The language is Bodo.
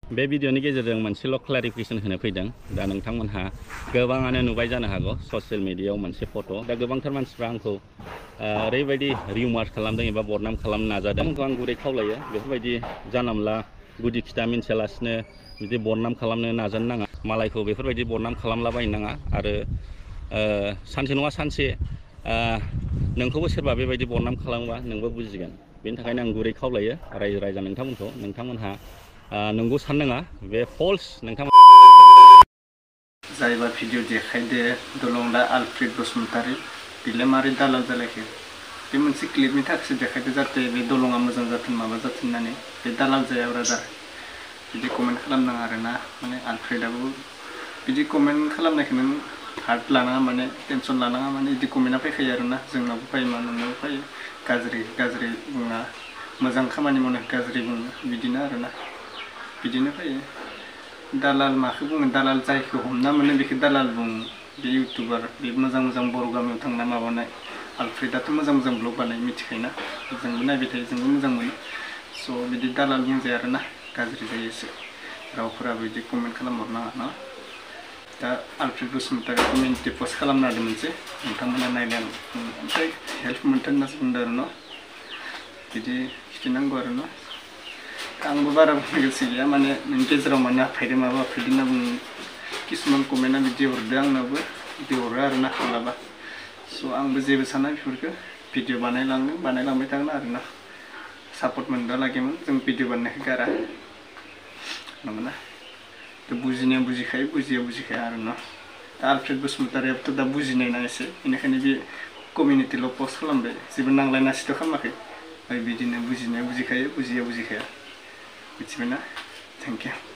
बे भिडिअनि गेजेरजों मोनसेल' क्लारिफिकेसन होनो फैदों। दा नोंथांमोनहा गोबाङानो नुबाय जानो हागौ ससियेल मिडियायाव मोनसे फट'। दा गोबांथार मानसिफ्रा आंखौ ओरैबायदि रिउमार्स खालामदों एबा बदनाम खालामनो नाजादों। आं गुरै खावलायो बेफोरबायदि जानला गुदि खिथा मिन्थियालासिनो बिदि बदनाम खालामनो नाजानो नाङा। मालायखौ बेफोरबायदि बदनाम खालामलाबायनो नाङा। आरो सानसे नङा सानसे नोंखौबो सोरबा बेबायदि बदनाम खालामोबा नोंबो बुजिगोन। बेनि थाखायनो आं गुरै खावलायो रायजो राजा नोंथांमोनहा नंगौ साननाङा, बे फल्स नोंथांमोन जायबा भिडिअ देखायदो दलंदा आलफ्रेड बसुमतारी बिलाय मारै दालाल जालायखो बे मोनसे क्लिपनि थाखायसो देखायदो जाहाथे बे दलङा मोजां जाथों माबा जाथों होननानै। बे दालाल जाया ब्रादार, बिदि कमेन्ट खालामनाङा आरोना। माने आलफ्रेडआबो बिदि कमेन्ट खालामनायखौ नों हार्ट लानाङा, माने टेनसन लानाङा। माने बिदि कमेन्टआ फैखायो आरोना, जोंनावबो फैयो मा नोंनावबो फैयो। गाज्रि बुङा, मोजां खामानि मावनो गाज्रि बुङो, बिदिनो आरोना, बिदिनो फैयो। दालाल माखौ बुङो, दालाल जायखौ हमना मोनो बेखौ दालाल बुङो। बे इउटुबार, बे मोजां बर' गामियाव थांना माबानाय आलफ्रेडआथ' मोजां ब्लग बानाय मिथिखायोना, जोंबो नायबाय थायो, जोंबो मोजां मोनो। स' बिदि दालाल बुंजाया आरोना, गाज्रि जायो एसे। रावफोराबो बिदि कमेन्ट खालामहरनाङा ना। दा आलफ्रेड बसुमतारी कमिउनिटि पस्ट खालामना होदों मोनसे, नोंथांमोना नायदों, ओमफ्राय हेल्प मोन्थों होननासो बुंदों आरो न', बिदि खिथिनांगौ आरो न'। आंबो बारा बुंनो गोसो गैया, माने नोंनि गेजेराव माने आफायदों माबा आफायदों होनना बुङो। किसुमान कमेन्टआ बिदि हरदों आंनावबो, बिदि हरो आरोना मालाबा। स' आंबो जेबो साना बेफोरखौ, भिडिअ बानायलांबाय थागोन आरोना। सापर्ट मोनबा लागैमोन जों भिडिअ बानायनायखौ गारा, नंगौना। थ' बुजिनाया बुजिखायो, बुजिया बुजिखाया आरो न'। दा आलफ्रेड बसुमतारीयाबोथ' दा बुजिनाय ना एसे, बेनिखायनो बे कमिउनिटिल' पस्ट खालामबाय, जेबो नांलायनासैथ' खालामाखै। बिदिनो बुजिनाया बुजिखायो, बुजिया बुजिखाया, मिथिबायना। Thank you.